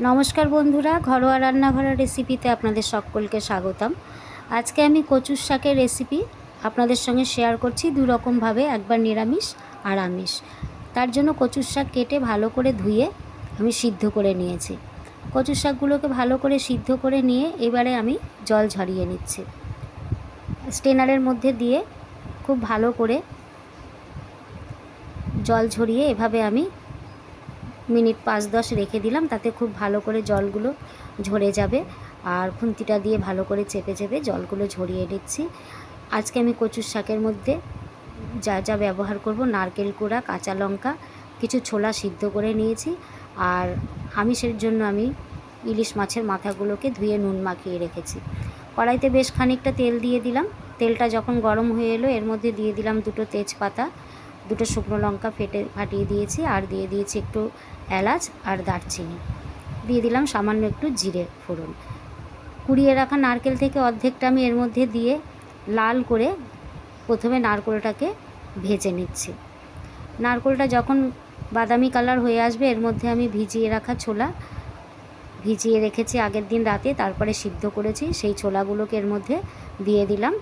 নমস্কার বন্ধুরা, ঘরোয়া রান্নাঘরের রেসিপিতে আপনাদের সকলকে স্বাগতম। আজকে আমি কচুর শাকের রেসিপি আপনাদের সঙ্গে শেয়ার করছি দু রকমভাবে, একবার নিরামিষ আর আমিষ। তার জন্য কচুর শাক কেটে ভালো করে ধুয়ে আমি সিদ্ধ করে নিয়েছি। কচুর শাকগুলোকে ভালো করে সিদ্ধ করে নিয়ে এবারে আমি জল ঝরিয়ে নিচ্ছি। স্ট্রেনারের মধ্যে দিয়ে খুব ভালো করে জল ঝরিয়ে এভাবে আমি মিনিট 5-10 রেখে দিলাম, তাতে খুব ভালো করে জলগুলো ঝরে যাবে। আর খুন্তিটা দিয়ে ভালো করে চেপে চেপে জলগুলো ঝরিয়ে নিচ্ছি। আজকে আমি কচুর শাকের মধ্যে যা যা ব্যবহার করব, নারকেল কোড়া, কাঁচা লঙ্কা, কিছু ছোলা সিদ্ধ করে নিয়েছি। আর আমিষের জন্য আমি ইলিশ মাছের মাথাগুলোকে ধুয়ে নুন মাখিয়ে রেখেছি। কড়াইতে বেশ খানিকটা তেল দিয়ে দিলাম। তেলটা যখন গরম হয়ে এলো এর মধ্যে দিয়ে দিলাম 2টো তেজপাতা, 2টো শুকনো লঙ্কা ফাটিয়ে দিয়েছি, আর দিয়ে দিয়েছি একটু এলাচ আর দারচিনি, দিয়ে দিলাম সামান্য একটু জিরে ফোড়ন। কুড়িয়ে রাখা নারকেল থেকে অর্ধেকটা আমি এর মধ্যে দিয়ে লাল করে প্রথমে নারকেলটাকে ভেজে নিচ্ছি। নারকেলটা যখন বাদামি কালার হয়ে আসবে এর মধ্যে আমি ভিজিয়ে রাখা ছোলা, ভিজিয়ে রেখেছি আগের দিন রাতে, তারপরে সিদ্ধ করেছি, সেই ছোলাগুলোকে এর মধ্যে দিয়ে দিলাম।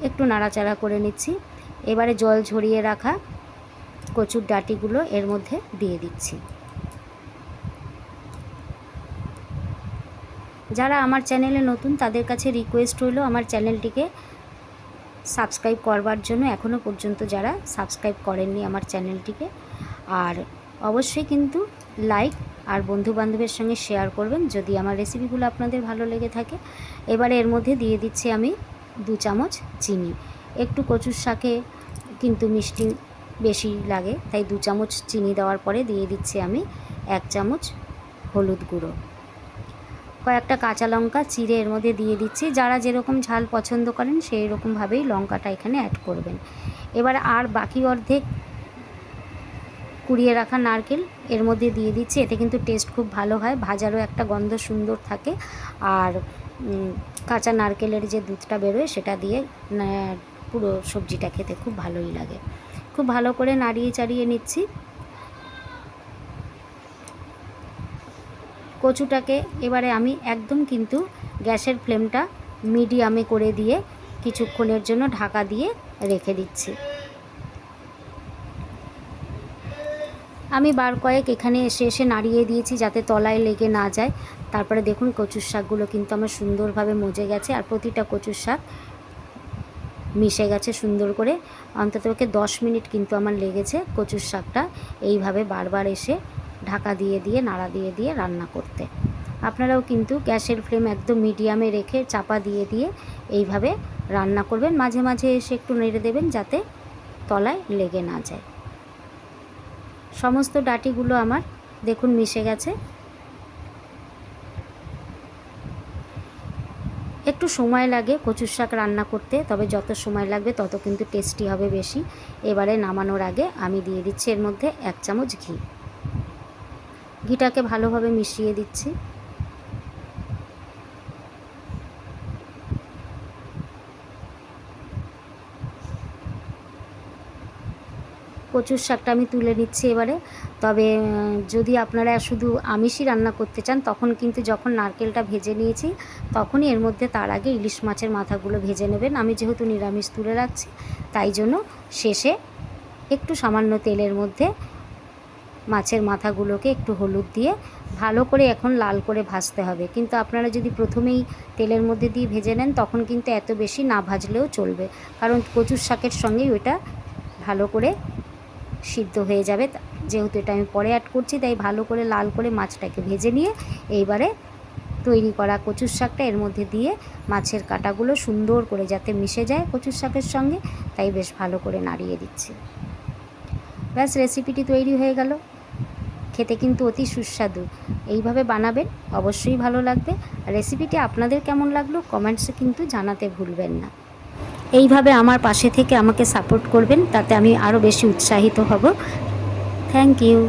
একটু নাড়াচাড়া করে নিচ্ছি। এবারে জল ঝরিয়ে রাখা কচুর ডাঁটিগুলো এর মধ্যে দিয়ে দিচ্ছি। যারা আমার চ্যানেলে নতুন তাদের কাছে রিকোয়েস্ট হলো আমার চ্যানেলটিকে সাবস্ক্রাইব করবার জন্য। এখনও পর্যন্ত যারা সাবস্ক্রাইব করেননি আমার চ্যানেলটিকে, আর অবশ্যই কিন্তু লাইক আর বন্ধুবান্ধবের সঙ্গে শেয়ার করবেন যদি আমার রেসিপিগুলো আপনাদের ভালো লেগে থাকে। এবারে এর মধ্যে দিয়ে দিচ্ছি আমি 2 চামচ চিনি। একটু কচুর শাকে কিন্তু মিষ্টি বেশি লাগে, তাই 2 চামচ চিনি দেওয়ার পরে দিয়ে দিচ্ছি আমি 1 চামচ হলুদ গুঁড়ো। কয়েকটা কাঁচা লঙ্কা চিড়ে এর মধ্যে দিয়ে দিচ্ছি। যারা যেরকম ঝাল পছন্দ করেন সেই রকমভাবেই লঙ্কাটা এখানে অ্যাড করবেন। এবার আর বাকি অর্ধেক কুড়িয়ে রাখা নারকেল এর মধ্যে দিয়ে দিচ্ছি। এতে কিন্তু টেস্ট খুব ভালো হয়, ভাজারও একটা গন্ধ সুন্দর থাকে, আর কাঁচা নারকেলের যে দুধটা বেরোয় সেটা দিয়ে পুরো সবজিটা খেতে খুব ভালোই লাগে। খুব ভালো করে নাড়িয়ে চাড়িয়ে নিচ্ছি। কচুটাকে এবারে আমি একদম কিন্তু গ্যাসের ফ্লেমটা মিডিয়ামে করে দিয়ে কিছুক্ষণের জন্য ঢাকা দিয়ে রেখে দিচ্ছি। আমি বার কয়েক এখানে এসে নাড়িয়ে দিয়েছি যাতে তলায় লেগে না যায়। তারপরে দেখুন কচুর শাকগুলো কিন্তু আমার সুন্দরভাবে মজে গেছে, আর প্রতিটা কচুর শাক মিশে গেছে সুন্দর করে। অন্তত 10 মিনিট কিন্তু আমার লেগেছে কচুর শাকটা এইভাবে বারবার এসে ঢাকা দিয়ে দিয়ে নাড়া দিয়ে দিয়ে রান্না করতে। আপনারাও কিন্তু গ্যাসের ফ্লেম একদম মিডিয়ামে রেখে চাপা দিয়ে দিয়ে এইভাবে রান্না করবেন। মাঝে মাঝে এসে একটু নেড়ে দেবেন যাতে তলায় লেগে না যায়। সমস্ত ডাঁটিগুলো আমার দেখুন মিশে গেছে। একটু সময় লাগে কচুর শাক রান্না করতে, তবে যত সময় লাগবে তত কিন্তু টেস্টি হবে বেশি। এবারে নামানোর আগে আমি দিয়ে দিচ্ছি এর মধ্যে 1 চামচ ঘি। ঘিটাকে ভালোভাবে মিশিয়ে দিচ্ছি। কচুর শাকটা আমি তুলে নিচ্ছি এবারে। তবে যদি আপনারা শুধু আমিষই রান্না করতে চান তখন কিন্তু যখন নারকেলটা ভেজে নিয়েছি তখনই এর মধ্যে তার আগে ইলিশ মাছের মাথাগুলো ভেজে নেবেন। আমি যেহেতু নিরামিষ তুলে রাখছি তাই জন্য শেষে একটু সামান্য তেলের মধ্যে মাছের মাথাগুলোকে একটু হলুদ দিয়ে ভালো করে এখন লাল করে ভাজতে হবে। কিন্তু আপনারা যদি প্রথমেই তেলের মধ্যে দিয়ে ভেজে নেন তখন কিন্তু এত বেশি না ভাজলেও চলবে, কারণ কচুর শাকের সঙ্গেই ওইটা ভালো করে সিদ্ধ হয়ে যাবে। যেহেতু এটা আমি পরে অ্যাড করছি তাই ভালো করে লাল করে মাছটাকে ভেজে নিয়ে এইবারে তৈরি করা কচুর শাকটা এর মধ্যে দিয়ে মাছের কাঁটাগুলো সুন্দর করে যাতে মিশে যায় কচুর শাকের সঙ্গে, তাই বেশ ভালো করে নাড়িয়ে দিচ্ছি। ব্যাস, রেসিপিটি তৈরি হয়ে গেল। খেতে কিন্তু অতি সুস্বাদু। এইভাবে বানাবেন, অবশ্যই ভালো লাগবে। রেসিপিটি আপনাদের কেমন লাগলো কমেন্টসে কিন্তু জানাতে ভুলবেন না। এইভাবে আমার পাশে থেকে আমাকে সাপোর্ট করবেন, তাতে আমি আরও বেশি উৎসাহিত হব। Thank you.